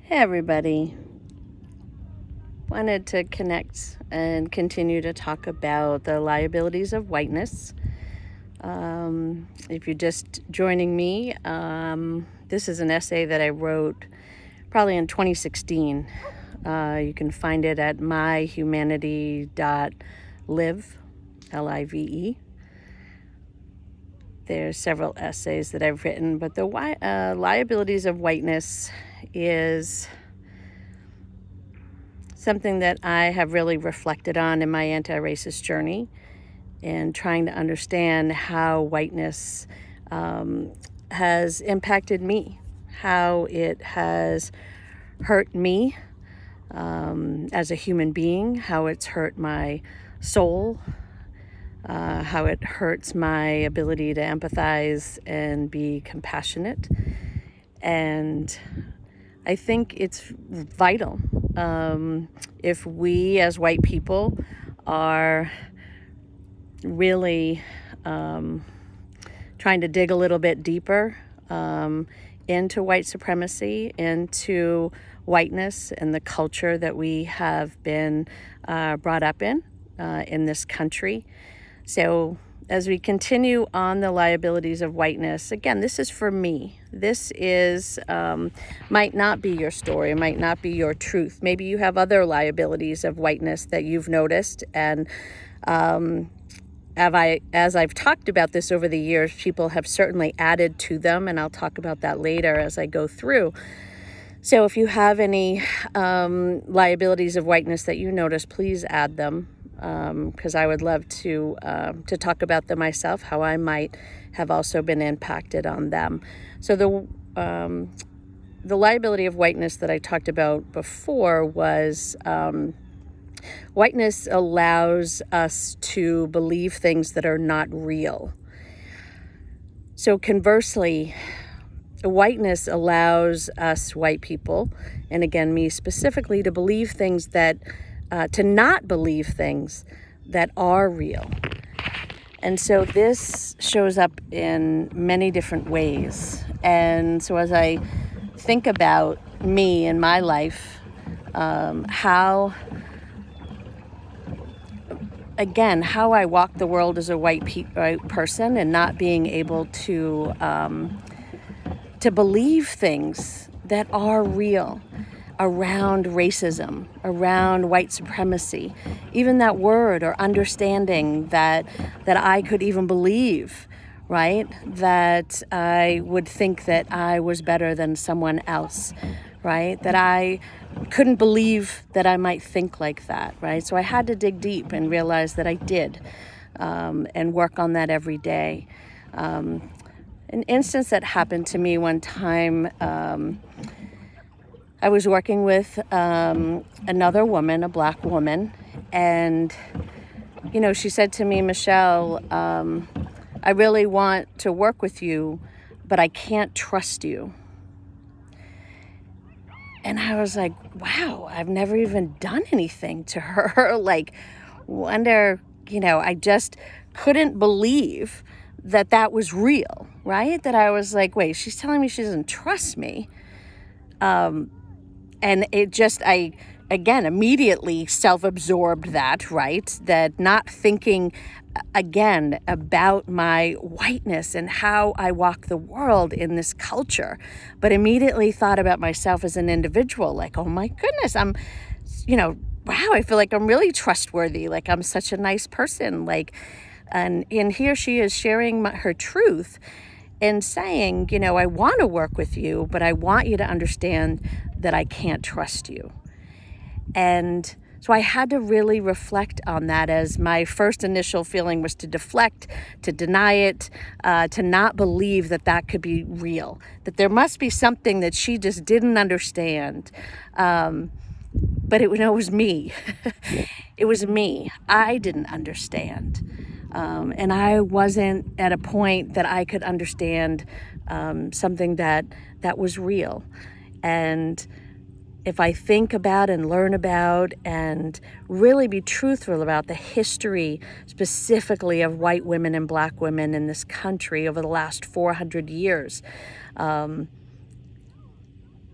Hey everybody, wanted to connect and continue to talk about the liabilities of whiteness. If you're just joining me, this is an essay that I wrote probably in 2016. You can find it at myhumanity.live, Live. There's several essays that I've written, but the liabilities of whiteness is something that I have really reflected on in my anti-racist journey and trying to understand how whiteness has impacted me, how it has hurt me as a human being, how it's hurt my soul, how it hurts my ability to empathize and be compassionate. And I think it's vital if we as white people are really trying to dig a little bit deeper into white supremacy, into whiteness and the culture that we have been brought up in this country. So as we continue on the liabilities of whiteness, again, this is for me. This is, might not be your story, might not be your truth. Maybe you have other liabilities of whiteness that you've noticed. And as I've talked about this over the years, people have certainly added to them, and I'll talk about that later as I go through. So if you have any liabilities of whiteness that you notice, please add them. Because I would love to talk about them myself, how I might have also been impacted on them. So the liability of whiteness that I talked about before was whiteness allows us to believe things that are not real. So conversely, whiteness allows us white people, and again me specifically, to believe things that to not believe things that are real. And so this shows up in many different ways. And so as I think about me and my life, how I walk the world as a white person and not being able to believe things that are real around racism, around white supremacy, even that word or understanding that I could even believe, right? That I would think that I was better than someone else, right? That I couldn't believe that I might think like that, right? So I had to dig deep and realize that I did, and work on that every day. An instance that happened to me one time, I was working with another woman, a black woman, and, she said to me, Michelle, I really want to work with you, but I can't trust you. And I was like, wow, I've never even done anything to her. Like, wonder, I just couldn't believe that was real, right? That I was like, wait, she's telling me she doesn't trust me. And it just, I, again, immediately self-absorbed that, right? That not thinking, again, about my whiteness and how I walk the world in this culture, but immediately thought about myself as an individual, like, oh my goodness, I'm, wow, I feel like I'm really trustworthy. Like, I'm such a nice person. Like, and here she is sharing her truth and saying, I want to work with you, but I want you to understand that I can't trust you. And so I had to really reflect on that, as my first initial feeling was to deflect, to deny it, to not believe that could be real, that there must be something that she just didn't understand. But it was me. It was me. I didn't understand. And I wasn't at a point that I could understand something that was real. And if I think about and learn about and really be truthful about the history specifically of white women and black women in this country over the last 400 years,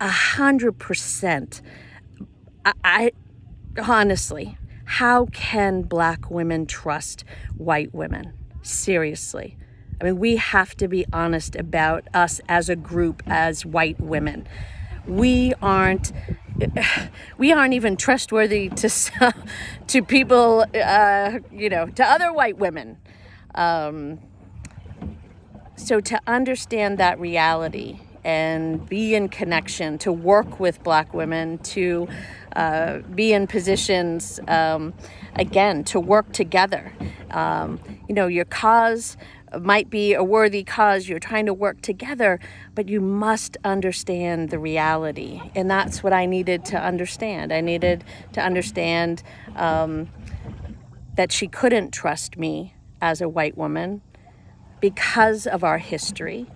100%. I honestly, how can Black women trust white women? Seriously. I mean, we have to be honest about us as a group, as white women. We aren't even trustworthy to people, to other white women. So to understand that reality and be in connection, to work with Black women, to be in positions, again, to work together. Your cause might be a worthy cause. You're trying to work together, but you must understand the reality. And that's what I needed to understand. I needed to understand that she couldn't trust me as a white woman because of our history,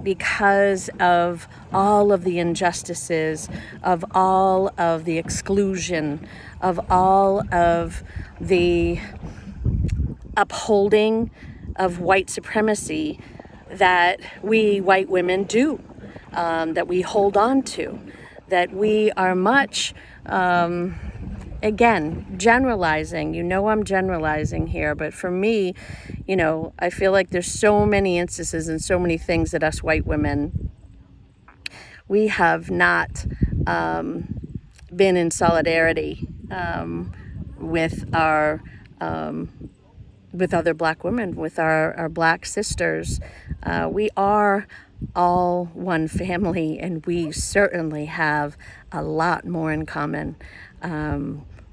because of all of the injustices, of all of the exclusion, of all of the upholding of white supremacy that we white women do, that we hold on to, that we are much, again, generalizing. I'm generalizing here, but for me, I feel like there's so many instances and so many things that us white women, we have not been in solidarity with our with other Black women, with our Black sisters. We are all one family, and we certainly have a lot more in common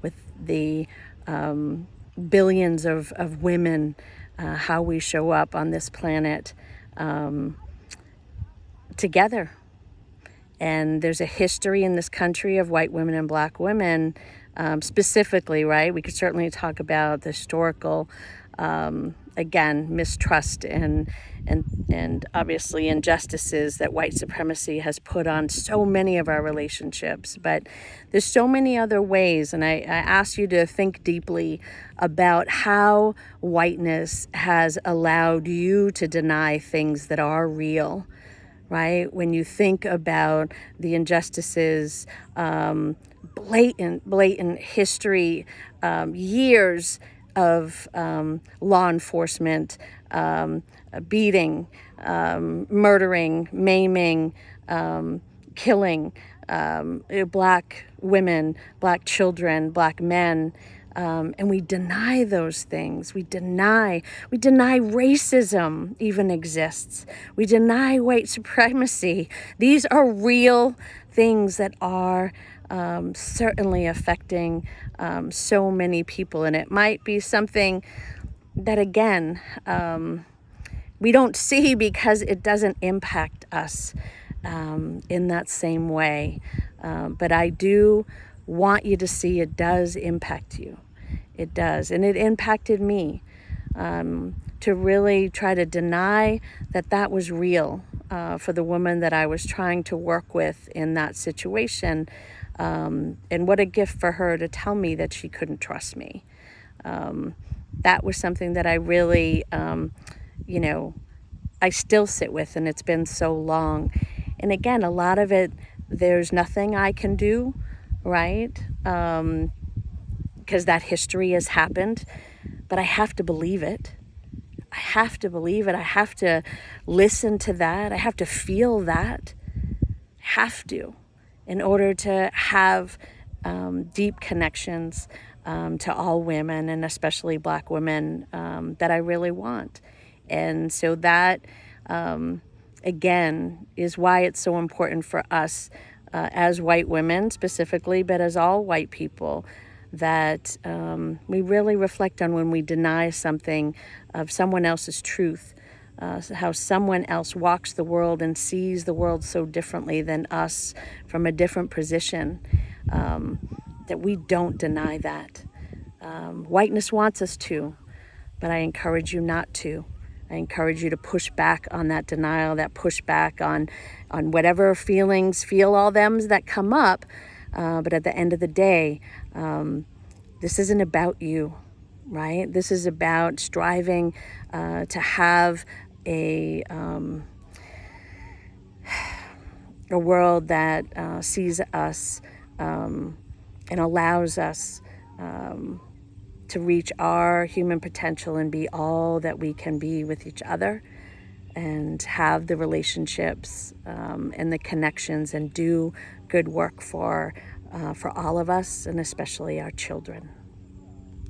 with the billions of women, how we show up on this planet together. And there's a history in this country of white women and Black women, specifically, right? We could certainly talk about the historical, again, mistrust and obviously injustices that white supremacy has put on so many of our relationships. But there's so many other ways, and I ask you to think deeply about how whiteness has allowed you to deny things that are real. Right? When you think about the injustices, blatant history, years of law enforcement beating, murdering, maiming, killing Black women, Black children, Black men. And we deny those things. We deny racism even exists. We deny white supremacy. These are real things that are certainly affecting so many people. And it might be something that, again, we don't see because it doesn't impact us in that same way. But I do want you to see it does impact you. It does. And it impacted me to really try to deny that was real for the woman that I was trying to work with in that situation. And what a gift for her to tell me that she couldn't trust me. That was something that I really, I still sit with, and it's been so long. And again, a lot of it, there's nothing I can do, right? Because that history has happened, but I have to believe it. I have to believe it. I have to listen to that. I have to feel that. I have to, in order to have deep connections to all women, and especially Black women, that I really want. And so that, again, is why it's so important for us as white women specifically, but as all white people, that we really reflect on when we deny something of someone else's truth, how someone else walks the world and sees the world so differently than us from a different position, that we don't deny that. Whiteness wants us to, but I encourage you not to. I encourage you to push back on that denial, that push back on whatever feelings, feel all them that come up. But at the end of the day, this isn't about you, right? This is about striving to have a a world that sees us and allows us to reach our human potential and be all that we can be with each other, and have the relationships and the connections and do good work for all of us, and especially our children.